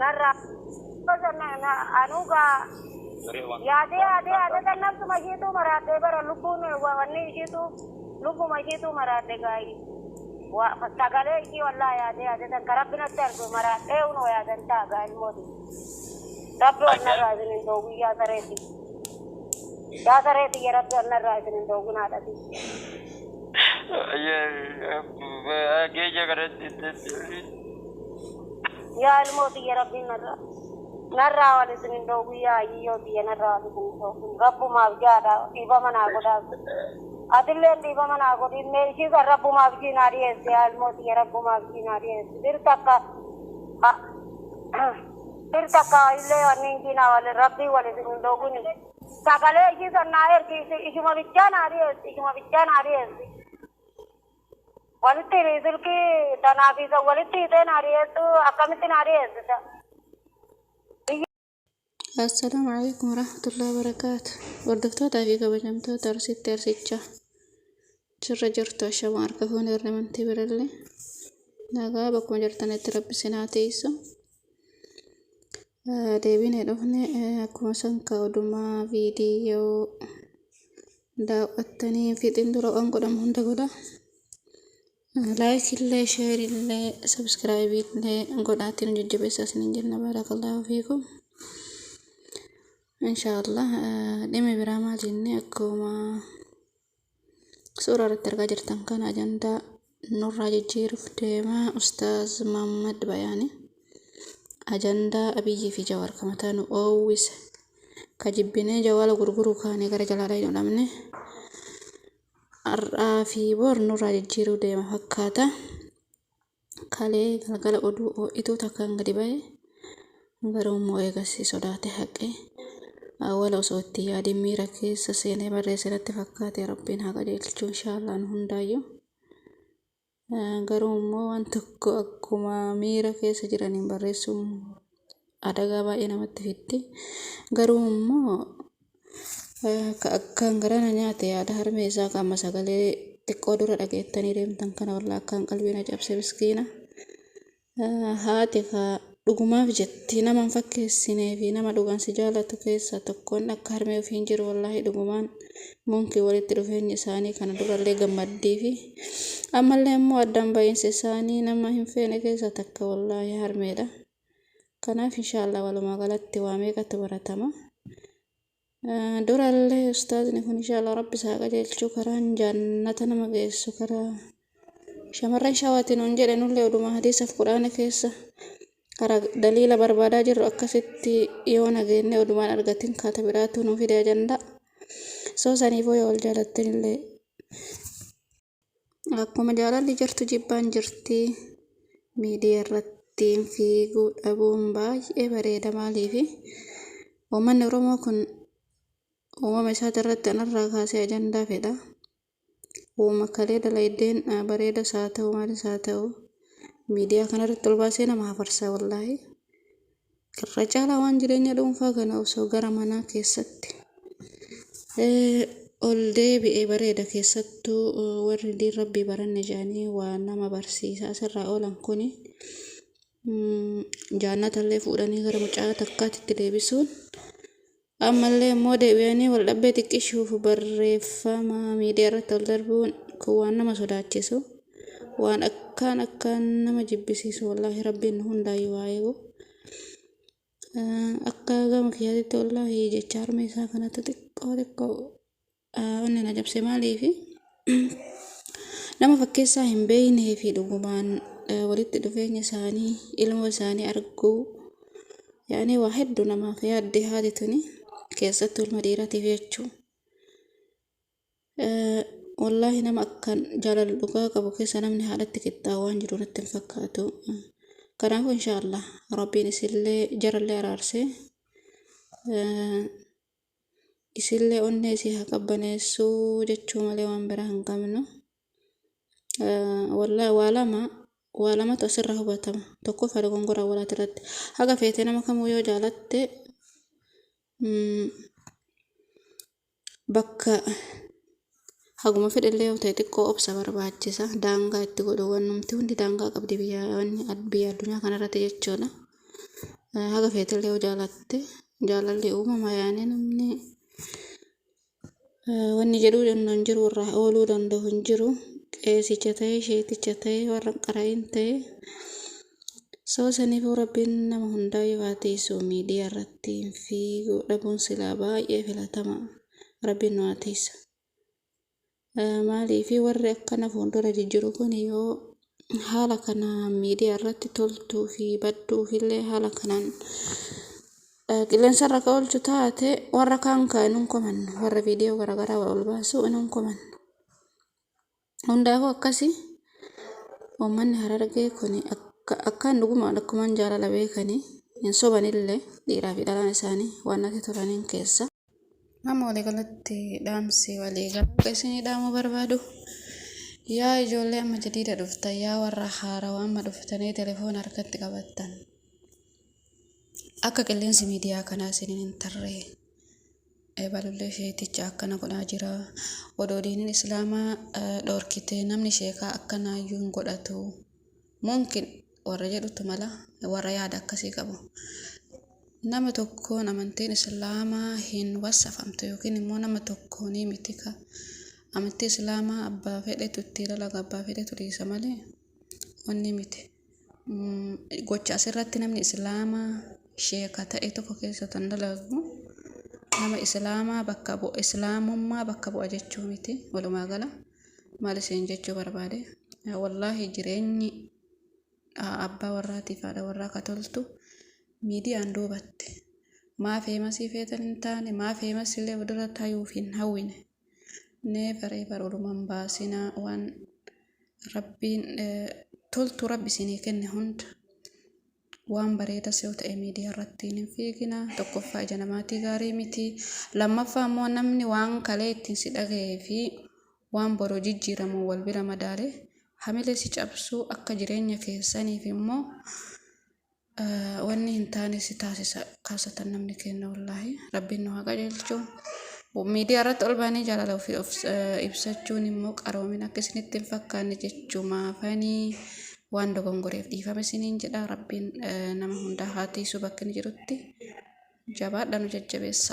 نرى بسنا أنوغا يادي تنفس مشيتو مراتي برا لبون واني شيتو لبو مشيتو مراتي غاي وفتاقالي كي والله يادي تنكربنا التربو مراتي ونو يادي تاقا المودي ربي وانا رازنين دوغي يا سريتي يا ربي وانا رازنين دوغي نادتي يا المودي يا ربي نرى والسنين دوغي يا يوتي نرى والسنين دوغي رب ما بجادا إيبا منا قدا أدلين إيبا منا قدا ميشي رب ما بجي ناريس يا المودي يا رب ما بجي ناريس फिर तक इल्ले वन्नी की ना वाले रब्बी वाले लोगों ने सगले की सन्नायर की इशुमा विच्चान आ रही है वलिती रिजल की तनाफी से वलिती इतने आ रही है तो अकमित आ रही है السلام عليكم ورحمة الله وبركاته. وردفتها تافيقا بجمتها ترسيتشا شر جرتو الشمار كفوني الرمنتي برلي ناقا بكم جرتنا تربي سناتيسو deebine dhufne akkuma san kaa'uudhumaa viidiyoo daawwattanii fiixin dura waan godhamu hunda godha. Laayik illee sheer illee sabskiraayib illee godhaatiin jajjabeessaa isiniin jenna. Baarakallahu fiikum. Inshaallah dhimmi biraa maal jennee akkuma suuraa irratti argaa jirtan kana ajandaa nurraa jijjiiruuf deema Ustaaz Muhammad Bayaani. Ajandaa Abiyyi fi Jawaar kamataanu oowwise kajibbinee jawaala gurguruu kaanee gara jalaa hin dhabne har'aa fi bor nurraa jijjiiruu deema fakkaata. Kalee galgala oduu ho'ituu takkaan gadi ba'e garuu immoo eegasii sodaate haqee awwala osoo itti yaadin miira keessa seenee barreessinatti fakkaate Rabbiin haa qajeelchuu inshaallah nu hundaayyuu. Garuu immoo waan tokko akkuma miira keessa jiraniin barreessuun adagaa baay'ee namatti fiddi. Garuu immoo akkaan garana nyaate yaada harmee isaa qaama sagalee xiqqoo dura dhageettanii deemtan kana wallaa akkaan qalbiin cabse miskiina. Haati dhugumaaf jetti nama hin fakkeessinee fi nama dhugaansi jaalatu keessaa tokkoon akka harmee ofiin jiru wallaahi dhugumaan munkii walitti dhufeenyi isaanii kana durallee gammaddii fi ammallee immoo addaan ba'iinsi isaanii nama hin feene keessa takka wallaahi harmeedha. Kanaaf inshaallah walumaa galatti waa meeqatu baratama. Durallee ustaazni kun inshaallah rabbi isaa qajeelchuu karaan jannata nama geessu karaa shamarran shawaatiin on jedhe nullee oduma hadiisaaf quraana keessa karaa daliila barbaadaa jirru akkasitti yoo nageenne odumaan argatin kaata biraatu nuuf fide ajandaa. Saniifoo yoo wal jaalattanillee akkuma jaalalli jirtu jibbaan jirti miidiyaa irratti fiiguu dhabuun baay'ee bareeda maaliifi uummanni Oromoo kun uumama isaati irratti anarraa kaasee ajandaa fedha. Uumama kalee dalaydeen bareedas haa ta'u maalis haa ta'u miidiyaa kanarratti ol baasee nama hafarsaa wallaahi. Irra caalaa waan jireenya dhuunfaa kana osoo gara manaa keessatti ol deebi'ee bareeda keessattuu warri diin rabbii baranne jedhanii waan nama barsiisaa asirraa oolan kuni jaannatallee fuudhanii gara mucaa takkaatti deebisuun ammallee immoo deebi'anii wal dhabbee xiqqishuuf barreeffama miidiyaa irratti ol darbuun kun waan nama sodaachisu waan akkaan nama jibbisiisu wallaahi rabbiin hundaayyuu waa eegu. Akka gama kiyyaatitti wallaahi jecha harmee isaa kanatti xiqqoo onni na jabse maaliifi nama fakkeessaa hin beeynee fi dhugumaan walitti dhufeenya isaanii ilmoo isaanii arguu yaani waa hedduu namaaf yaadde haati tuni keessattuu ilma dhiiraatiif jechuu. Wallaahi nama akkaan jaalala dhugaa qabu keessa namni haadhatti qixxaawaa waan jiru natti hin fakkaatu. Kanaafuu inshaallah rabbiin isillee jarallee araarsee isillee onnee isii haa qabbaneessuu jechuu malee waan biraa hin qabnu. Wallaahi waa lamatu asirraa hubatama. Tokkoffaa dogongoraa walaati irratti haga feete nama kamuu yoo jaalatte bakka haguma fedhallee yoo ta'e xiqqoo obsa barbaachisa. Daangaa itti godhu waan numti hundi daangaa qabdi biyya addunyaa kanarratti jechuudha. haga feetillee yoo jaalatte jaalalli uumama yaani namni wanni jedhuu danda'u hin jiru irraa ooluu danda'u hin jiru qeesicha ta'e sheeticha ta'e warra qara'iin ta'e soo saniifuu rabbiin nama hundaa yoo haatiisu miidiyaa irratti fiiguu dhabuun silaa baay'ee filatama rabbiin nu haatiisa maaliifi warri akkana fuuldura jijjiru kun yoo haala kana miidiyaa irratti toltuu fi badduufillee haala kanaan qilleensa irra oolchu taate warra kaan hin komannu warra viidiyoo garaagaraa ol baasu hin komannu hundaafuu akkasii uummanni Harargee kun akkaan dhugumaan akkumaan jaalala beekanii hin sobanillee dhiiraa fi dhalaan isaanii waan natti tolaniin keessa. Amma waliigalatti dhaamsi waliigalaa isinii dhaamuu barbaadu. Yaa ijoollee amma jadiida dhuftan yaa warra haarawaa amma dhuftanii telefoona harkatti qabattan. Akka qilleensi miidiyaa kanaa isiniin hin tarree. Balullee sheeticha akkana godhaa jira. Odoo diiniin islaamaa dhorkitee namni sheekaa akkanaayyuu hin godhatu. Mumkin warra jedhutu mala warra yaada akkasii qabu. Nama tokkoon amantiin islaamaa hin wassafamtu yookiin immoo nama tokkoon miti ka amantii islaamaa abbaa fedhetu itti dalaga abbaa fedhetu dhiisa malee wanni miti. Gocha asirratti namni islaamaa sheeka ta'e tokko keessatti dalagu nama islaamaa bakka bu'a islaamummaa bakka bu'a jechuu miti walumaa gala maal isin jechuu barbaade wallaahi jireenyi abbaa warraatiif haadha warraa ka toltu miidiyaan duubatte maa feemasii feetan hin taane maa feemasillee dura taayuuf hin hawwine neefaree baruudhumaan baasinaa waan rabbiin toltu rabbi isinii kenne hunda waan bareedas yoo ta'e miidiyaa irratti hin fiigina tokkoffaa ija namaatii gaarii miti lammaffaa immoo namni waan kalee ittiin si dhaga'ee fi waan boroo jijjiiramu wal bira madaale hamilee si cabsuu akka jireenya keessaniif immoo wanni hin taane si taasisa kaasatan namni kenna wallaahi rabbiin nu haa qajeelchu miidiyaa irratti ol baanii jaalala ofii ibsachuun immoo qaroomin akka isinitti hin fakkaanne jechuu maafanii waan dogongoreef dhiifame isiniin jedha rabbiin nama hundaa haatiisu bakka inni jirutti jabaadha nu jajjabeessa.